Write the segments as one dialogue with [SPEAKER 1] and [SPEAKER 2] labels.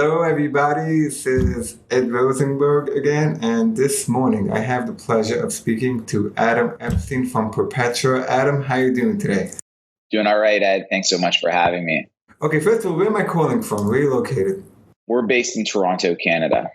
[SPEAKER 1] Hello, everybody. This is Ed Rosenberg again, and this morning I have the pleasure of speaking to Adam Epstein from Perpetua. Adam, how are you doing today?
[SPEAKER 2] Doing all right, Ed. Thanks so much for having me.
[SPEAKER 1] Okay, first of all, where am I calling from? Where are you located?
[SPEAKER 2] We're based in Toronto, Canada.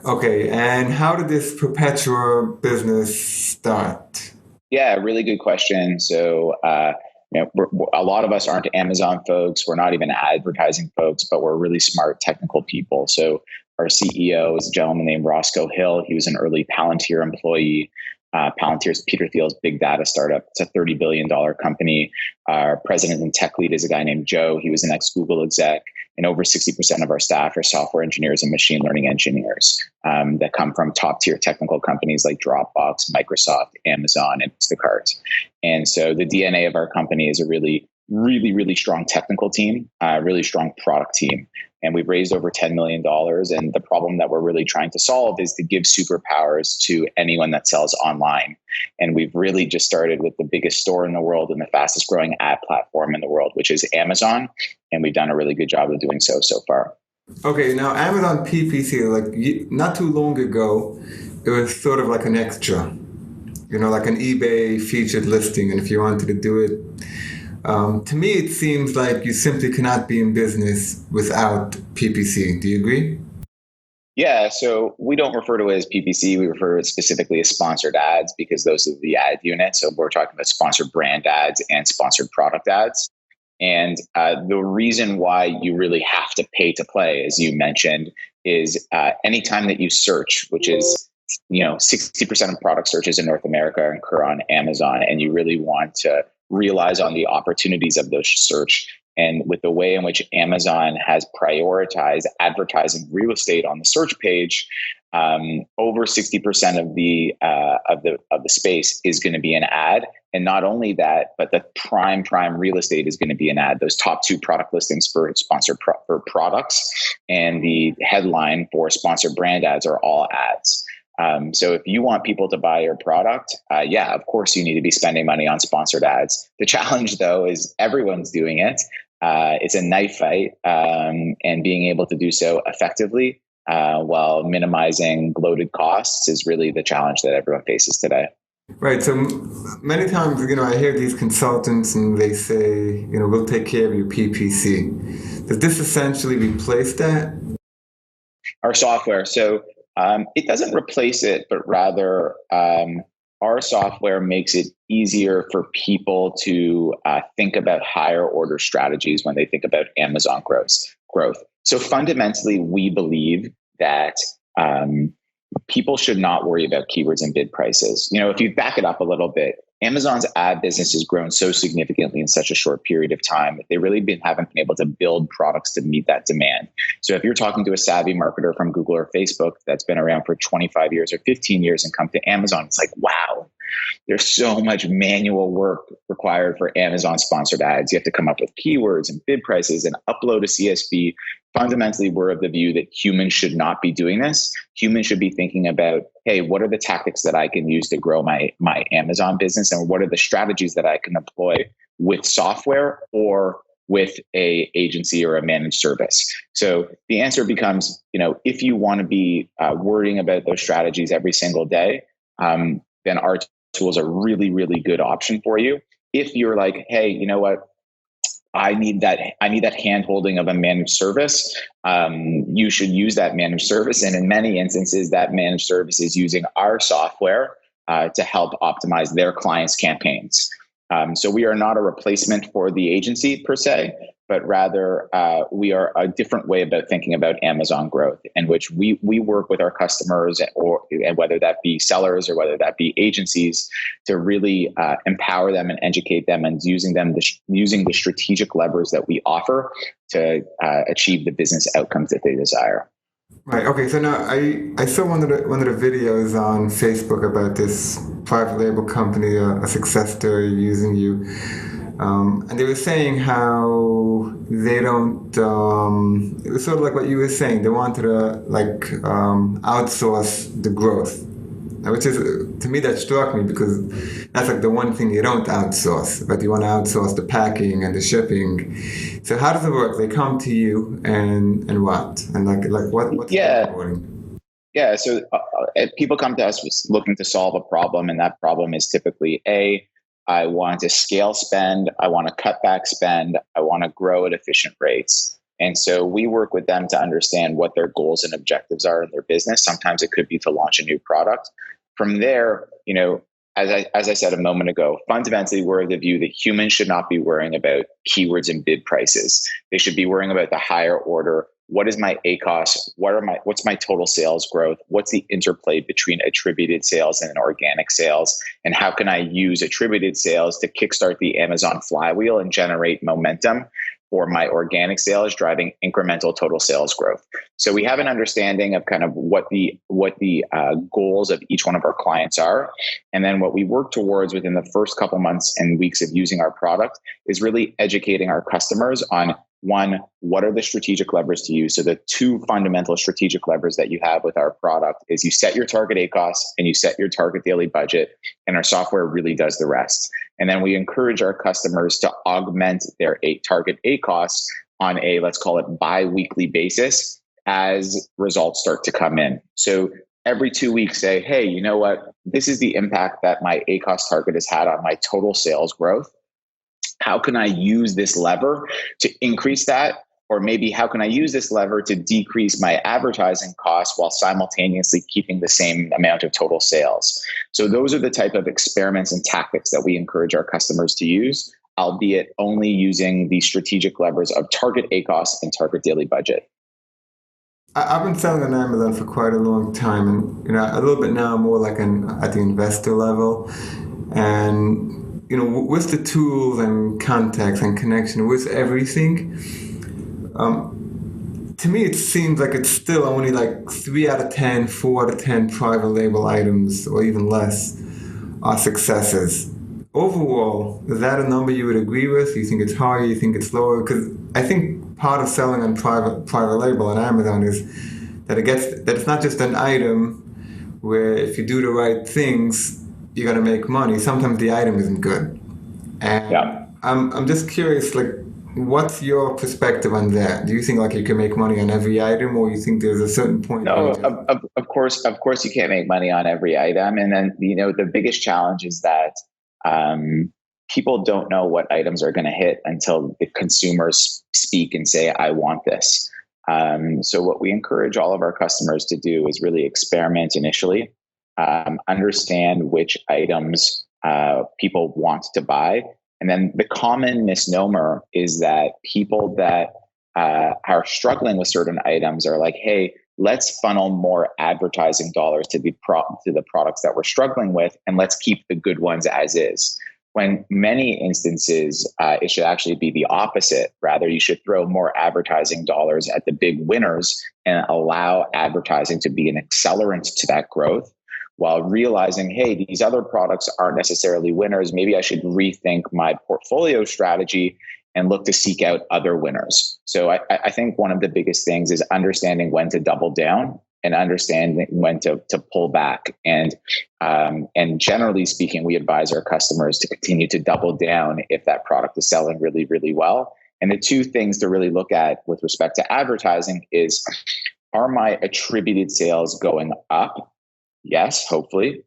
[SPEAKER 1] Okay, and how did this Perpetua business start?
[SPEAKER 2] Yeah, really good question. So, a lot of us aren't Amazon folks. We're not even advertising folks, but we're really smart technical people. So our CEO is a gentleman named Roscoe Hill. He was an early Palantir employee. Palantir's Peter Thiel's big data startup. It's a $30 billion company. Our president and tech lead is a guy named Joe. He was an ex-Google exec. And over 60% of our staff are software engineers and machine learning engineers that come from top tier technical companies like Dropbox, Microsoft, Amazon, and Instacart. And so the DNA of our company is a really strong technical team, really strong product team. And we've raised over $10 million. And the problem that we're really trying to solve is to give superpowers to anyone that sells online. And we've really just started with the biggest store in the world and the fastest growing ad platform in the world, which is Amazon. And we've done a really good job of doing so far.
[SPEAKER 1] Okay, now Amazon PPC, not too long ago, it was sort of like an extra, like an eBay featured listing. And if you wanted to do it, to me, it seems like you simply cannot be in business without PPC. Do you agree?
[SPEAKER 2] Yeah, so we don't refer to it as PPC. We refer to it specifically as sponsored ads because those are the ad units. So we're talking about sponsored brand ads and sponsored product ads. And the reason why you really have to pay to play, as you mentioned, is anytime that you search, which is 60% of product searches in North America occur on Amazon, and you really want to realize on the opportunities of those search. And with the way in which Amazon has prioritized advertising real estate on the search page, over 60% of the space is going to be an ad. And not only that, but the prime real estate is going to be an ad. Those top two product listings for sponsored for products and the headline for sponsored brand ads are all ads. So if you want people to buy your product, of course you need to be spending money on sponsored ads. The challenge, though, is everyone's doing it. It's a knife fight, and being able to do so effectively while minimizing bloated costs is really the challenge that everyone faces today.
[SPEAKER 1] Right. So many times, I hear these consultants and they say, we'll take care of your PPC. Does this essentially replace that?
[SPEAKER 2] Our software. So it doesn't replace it, but rather our software makes it easier for people to think about higher order strategies when they think about Amazon growth. So fundamentally, we believe that people should not worry about keywords and bid prices. If you back it up a little bit, Amazon's ad business has grown so significantly in such a short period of time that they really haven't been able to build products to meet that demand. So if you're talking to a savvy marketer from Google or Facebook that's been around for 25 years or 15 years and come to Amazon, it's like, wow, there's so much manual work required for Amazon sponsored ads. You have to come up with keywords and bid prices and upload a CSV. Fundamentally, we're of the view that humans should not be doing this. Humans should be thinking about, hey, what are the tactics that I can use to grow my Amazon business? And what are the strategies that I can employ with software or with a agency or a managed service? So the answer becomes, if you want to be worrying about those strategies every single day, then our tools are really, really good option for you. If you're like, hey, you know what? I need that hand holding of a managed service. You should use that managed service. And in many instances, that managed service is using our software to help optimize their clients' campaigns. So we are not a replacement for the agency per se, but rather we are a different way about thinking about Amazon growth, in which we work with our customers, and whether that be sellers or whether that be agencies, to really empower them and educate them, and using the strategic levers that we offer to achieve the business outcomes that they desire.
[SPEAKER 1] Right. Okay. So now I saw one of the videos on Facebook about this private label company, a success story using you, and they were saying how they don't. It was sort of like what you were saying. They wanted to outsource the growth, which is, to me, that struck me because that's like the one thing you don't outsource, but you want to outsource the packing and the shipping. So how does it work? They come to you and what? And what's the onboarding?
[SPEAKER 2] Yeah. So people come to us looking to solve a problem, and that problem is typically I want to scale spend, I want to cut back spend, I want to grow at efficient rates. And so we work with them to understand what their goals and objectives are in their business. Sometimes it could be to launch a new product. From there, as I said a moment ago, fundamentally, we're of the view that humans should not be worrying about keywords and bid prices. They should be worrying about the higher order. What is my ACOS? What's my total sales growth? What's the interplay between attributed sales and organic sales? And how can I use attributed sales to kickstart the Amazon flywheel and generate momentum for my organic sales, driving incremental total sales growth? So we have an understanding of kind of what the goals of each one of our clients are. And then what we work towards within the first couple months and weeks of using our product is really educating our customers on, one, what are the strategic levers to use? So the two fundamental strategic levers that you have with our product is you set your target ACOS and you set your target daily budget, and our software really does the rest. And then we encourage our customers to augment their target ACOS on a, let's call it, bi-weekly basis as results start to come in. So every 2 weeks say, hey, you know what? This is the impact that my ACOS target has had on my total sales growth. How can I use this lever to increase that? Or maybe how can I use this lever to decrease my advertising costs while simultaneously keeping the same amount of total sales? So those are the type of experiments and tactics that we encourage our customers to use, albeit only using the strategic levers of target ACOS and target daily budget.
[SPEAKER 1] I've been selling on Amazon for quite a long time, and a little bit now more like at the investor level. And with the tools and contacts and connection with everything, to me it seems like it's still only like 3 out of 10, 4 out of 10 private label items, or even less, are successes. Overall, is that a number you would agree with? You think it's higher? You think it's lower? Because I think part of selling on private label on Amazon is that it's not just an item where if you do the right things, you're going to make money. Sometimes the item isn't good. And yeah. I'm just curious, what's your perspective on that? Do you think you can make money on every item, or you think there's a certain point?
[SPEAKER 2] No, of course you can't make money on every item. And then, the biggest challenge is that people don't know what items are going to hit until the consumers speak and say, I want this. So what we encourage all of our customers to do is really experiment initially. Understand which items people want to buy. And then the common misnomer is that people that are struggling with certain items are like, hey, let's funnel more advertising dollars to the products that we're struggling with, and let's keep the good ones as is. When many instances, it should actually be the opposite. Rather, you should throw more advertising dollars at the big winners and allow advertising to be an accelerant to that growth, while realizing, hey, these other products aren't necessarily winners. Maybe I should rethink my portfolio strategy and look to seek out other winners. So I think one of the biggest things is understanding when to double down and understanding when to pull back. And generally speaking, we advise our customers to continue to double down if that product is selling really, really well. And the two things to really look at with respect to advertising is, are my attributed sales going up? Yes, hopefully.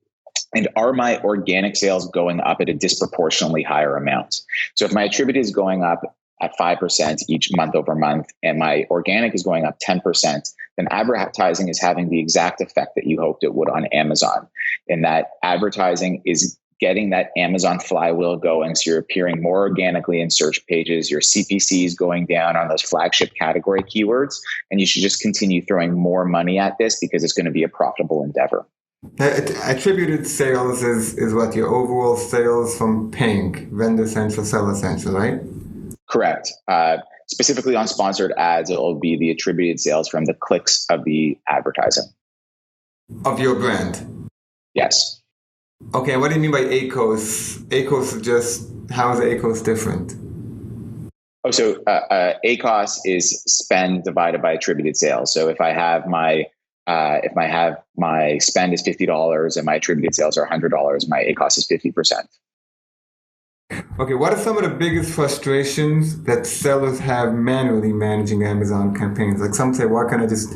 [SPEAKER 2] And are my organic sales going up at a disproportionately higher amount? So if my attributed is going up at 5% each month over month, and my organic is going up 10%, then advertising is having the exact effect that you hoped it would on Amazon. And that advertising is getting that Amazon flywheel going. So you're appearing more organically in search pages, your CPC is going down on those flagship category keywords, and you should just continue throwing more money at this because it's going to be a profitable endeavor.
[SPEAKER 1] Attributed sales is what your overall sales from paying, Vendor Central, Seller Central, right?
[SPEAKER 2] Correct. Specifically on sponsored ads, it will be the attributed sales from the clicks of the advertising.
[SPEAKER 1] Of your brand?
[SPEAKER 2] Yes.
[SPEAKER 1] Okay, what do you mean by ACOS? ACOS is just, how is ACOS different?
[SPEAKER 2] Oh, so ACOS is spend divided by attributed sales. So if I have my if my spend is $50 and my attributed sales are $100, my ACOS is 50%.
[SPEAKER 1] Okay, what are some of the biggest frustrations that sellers have manually managing Amazon campaigns? Like some say, why can't I just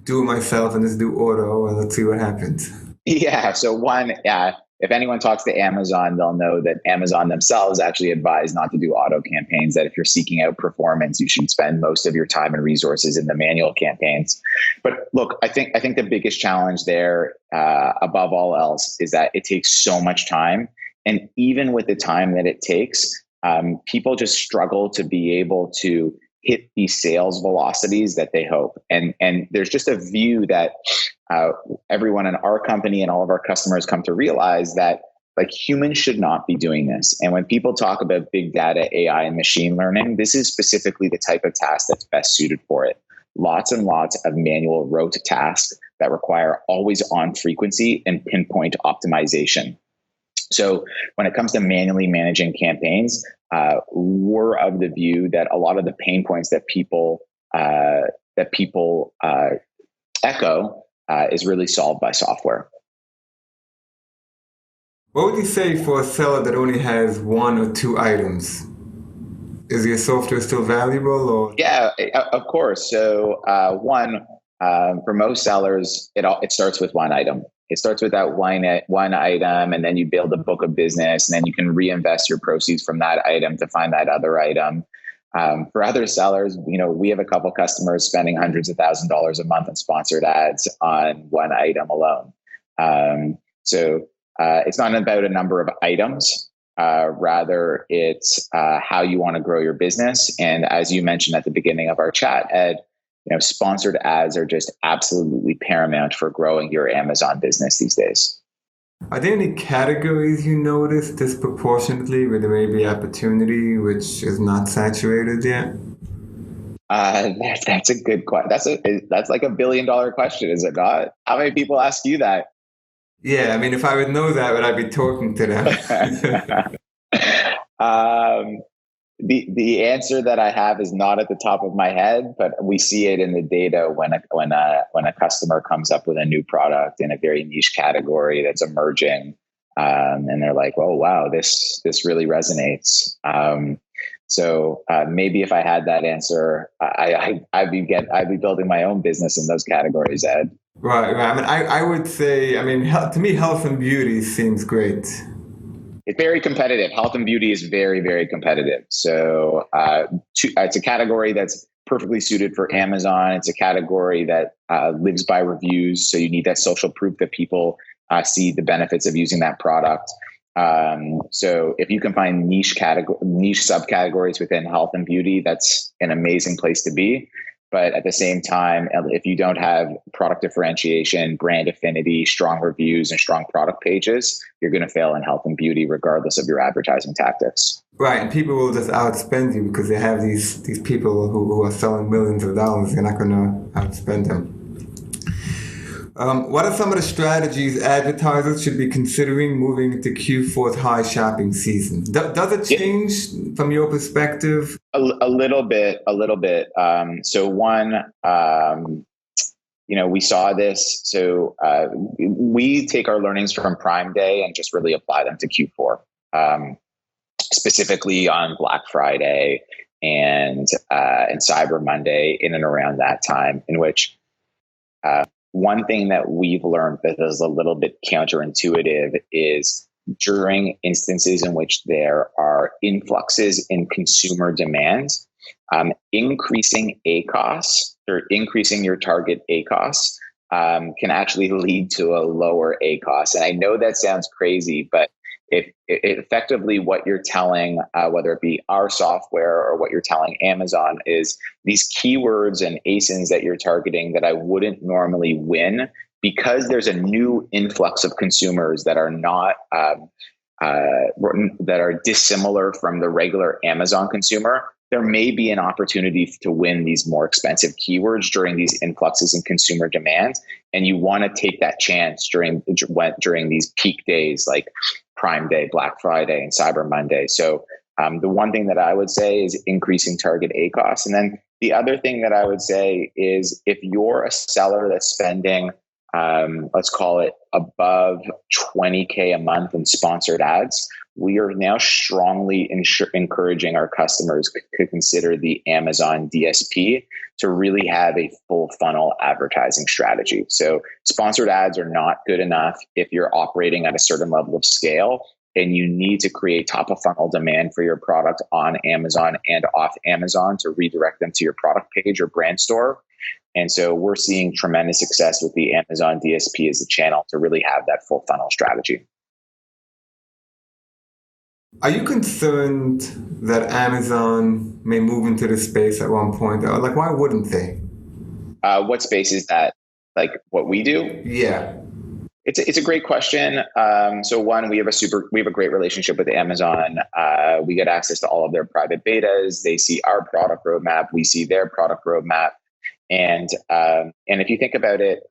[SPEAKER 1] do it myself and just do auto and let's see what happens?
[SPEAKER 2] Yeah. So one, if anyone talks to Amazon, they'll know that Amazon themselves actually advise not to do auto campaigns, that if you're seeking out performance, you should spend most of your time and resources in the manual campaigns. But look, I think the biggest challenge there, above all else, is that it takes so much time. And even with the time that it takes, people just struggle to be able to hit these sales velocities that they hope. And there's just a view that everyone in our company and all of our customers come to realize that like humans should not be doing this. And when people talk about big data, AI, and machine learning, this is specifically the type of task that's best suited for it. Lots and lots of manual rote tasks that require always on frequency and pinpoint optimization. So when it comes to manually managing campaigns, we're of the view that a lot of the pain points that people echo is really solved by software.
[SPEAKER 1] What would you say for a seller that only has one or two items? Is your software still valuable? Or
[SPEAKER 2] Yeah, of course. So for most sellers, it starts with one item. It starts with that one item, and then you build a book of business, and then you can reinvest your proceeds from that item to find that other item. For other sellers, we have a couple customers spending hundreds of $1,000s a month on sponsored ads on one item alone. So it's not about a number of items. Rather, it's how you want to grow your business. And as you mentioned at the beginning of our chat, Ed, sponsored ads are just absolutely paramount for growing your Amazon business these days.
[SPEAKER 1] Are there any categories you notice disproportionately where there may be opportunity which is not saturated yet?
[SPEAKER 2] That's a good question. That's like $1 billion question, is it not? How many people ask you that?
[SPEAKER 1] Yeah, I mean, if I would know that, would I be talking to them?
[SPEAKER 2] The answer that I have is not at the top of my head, but we see it in the data when a customer comes up with a new product in a very niche category that's emerging, and they're like, "Oh wow, this really resonates." So maybe if I had that answer, I'd be building my own business in those categories, Ed.
[SPEAKER 1] Right. I mean, I would say, to me, health and beauty seems great.
[SPEAKER 2] It's very competitive. Health and beauty is very, very competitive. So it's a category that's perfectly suited for Amazon. It's a category that lives by reviews. So you need that social proof that people see the benefits of using that product. So if you can find niche subcategories within health and beauty, that's an amazing place to be. But at the same time, if you don't have product differentiation, brand affinity, strong reviews, and strong product pages, you're going to fail in health and beauty regardless of your advertising tactics.
[SPEAKER 1] Right, and people will just outspend you because they have these people who are selling millions of dollars. They're not going to outspend them. What are some of the strategies advertisers should be considering moving into Q4's high shopping season? Does it change from your perspective?
[SPEAKER 2] A little bit. So one, we saw this. So we take our learnings from Prime Day and just really apply them to Q4, specifically on Black Friday and Cyber Monday, in and around that time, in which one thing that we've learned that is a little bit counterintuitive is during instances in which there are influxes in consumer demand, increasing ACOS or increasing your target ACOS can actually lead to a lower ACOS. And I know that sounds crazy, but if effectively what you're telling, whether it be our software or what you're telling Amazon, is these keywords and ASINs that you're targeting that I wouldn't normally win, because there's a new influx of consumers that are not that are dissimilar from the regular Amazon consumer, there may be an opportunity to win these more expensive keywords during these influxes in consumer demand. And you want to take that chance during these peak days like Prime Day, Black Friday, and Cyber Monday. So the one thing that I would say is increasing target ACOS. And then The other thing that I would say is if you're a seller that's spending, let's call it above 20K a month in sponsored ads, we are now strongly encouraging our customers to consider the Amazon DSP to really have a full funnel advertising strategy. So sponsored ads are not good enough if you're operating at a certain level of scale and you need to create top of funnel demand for your product on Amazon and off Amazon to redirect them to your product page or brand store. And so we're seeing tremendous success with the Amazon DSP as a channel to really have that full funnel strategy.
[SPEAKER 1] Are you concerned that Amazon may move into this space at one point? Or like, why wouldn't they?
[SPEAKER 2] What space is that? Like what we do?
[SPEAKER 1] Yeah.
[SPEAKER 2] It's a great question. So one, we have a great relationship with Amazon. We get access to all of their private betas. They see our product roadmap. We see their product roadmap. And if you think about it,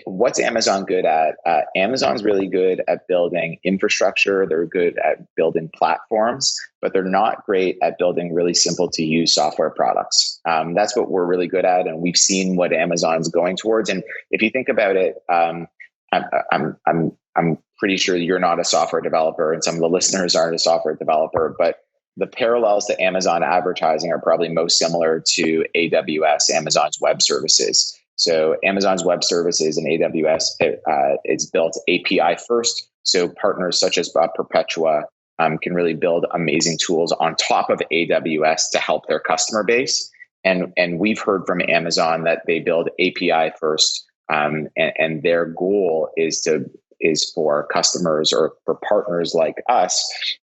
[SPEAKER 2] what's Amazon good at? Amazon's really good at building infrastructure. They're good at building platforms, but they're not great at building really simple to use software products. That's what we're really good at, and we've seen what Amazon's going towards. And if you think about it, I'm pretty sure you're not a software developer, and some of the listeners aren't a software developer, but the parallels to Amazon advertising are probably most similar to AWS, Amazon's web services. So Amazon's web services and AWS, it's built API first. So partners such as Perpetua can really build amazing tools on top of AWS to help their customer base. And we've heard from Amazon that they build API first, and their goal is for customers or for partners like us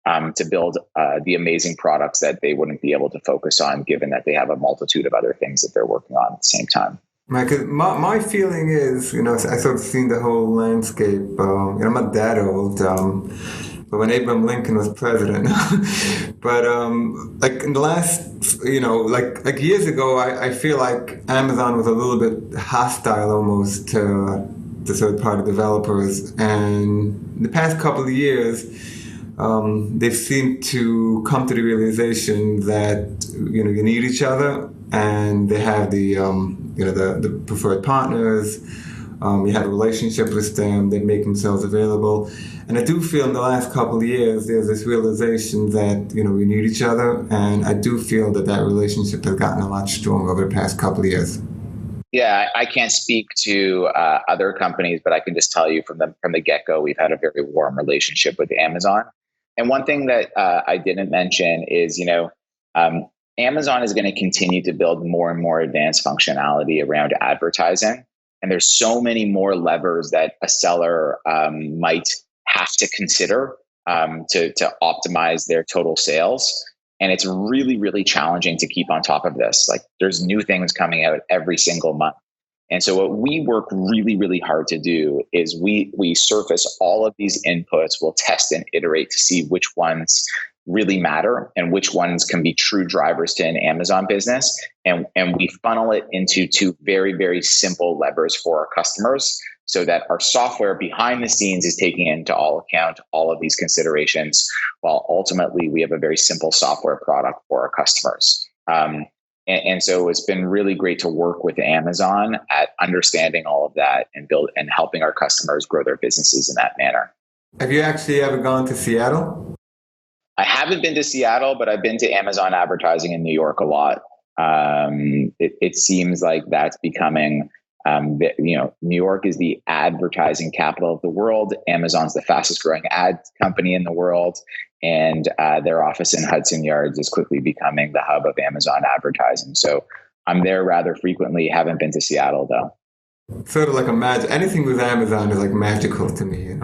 [SPEAKER 2] to build the amazing products that they wouldn't be able to focus on, given that they have a multitude of other things that they're working on at the same time.
[SPEAKER 1] Right, 'cause my feeling is, I sort of seen the whole landscape. I'm not that old, but when Abraham Lincoln was president, but like in the last, like years ago, I feel like Amazon was a little bit hostile almost to the third-party developers, and in the past couple of years, they've seemed to come to the realization that you need each other, and they have the preferred partners. You have a relationship with them. They make themselves available, and I do feel in the last couple of years there's this realization that we need each other, and I do feel that relationship has gotten a lot stronger over the past couple of years.
[SPEAKER 2] Yeah, I can't speak to other companies, but I can just tell you from the get-go, we've had a very warm relationship with Amazon. And one thing that I didn't mention is, Amazon is going to continue to build more and more advanced functionality around advertising. And there's so many more levers that a seller might have to consider to optimize their total sales. And it's really, really challenging to keep on top of this. Like there's new things coming out every single month. And so what we work really, really hard to do is we surface all of these inputs. We'll test and iterate to see which ones really matter and which ones can be true drivers to an Amazon business. And we funnel it into two very, very simple levers for our customers so that our software behind the scenes is taking into account all of these considerations, while ultimately we have a very simple software product for our customers. And so it's been really great to work with Amazon at understanding all of that and helping our customers grow their businesses in that manner.
[SPEAKER 1] Have you actually ever gone to Seattle?
[SPEAKER 2] I haven't been to Seattle, but I've been to Amazon advertising in New York a lot. It seems like that's becoming, New York is the advertising capital of the world. Amazon's the fastest growing ad company in the world. And their office in Hudson Yards is quickly becoming the hub of Amazon advertising. So I'm there rather frequently. Haven't been to Seattle though.
[SPEAKER 1] Sort of like anything with Amazon is like magical to me,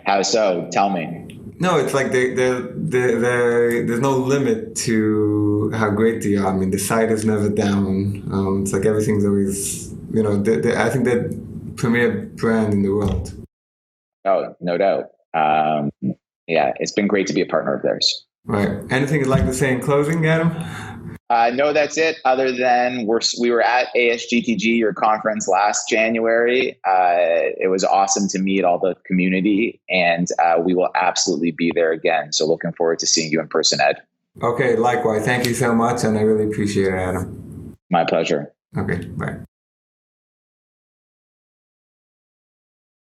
[SPEAKER 2] How so? Tell me.
[SPEAKER 1] No, it's like there's no limit to how great they are. I mean, the site is never down. It's like everything's always, I think they're the premier brand in the world.
[SPEAKER 2] Oh, no doubt. Yeah, it's been great to be a partner of theirs.
[SPEAKER 1] Right. Anything you'd like to say in closing, Adam?
[SPEAKER 2] No, that's it. Other than we were at ASGTG, your conference last January. It was awesome to meet all the community, and we will absolutely be there again. So looking forward to seeing you in person, Ed.
[SPEAKER 1] Okay, likewise. Thank you so much, and I really appreciate it, Adam.
[SPEAKER 2] My pleasure.
[SPEAKER 1] Okay, bye.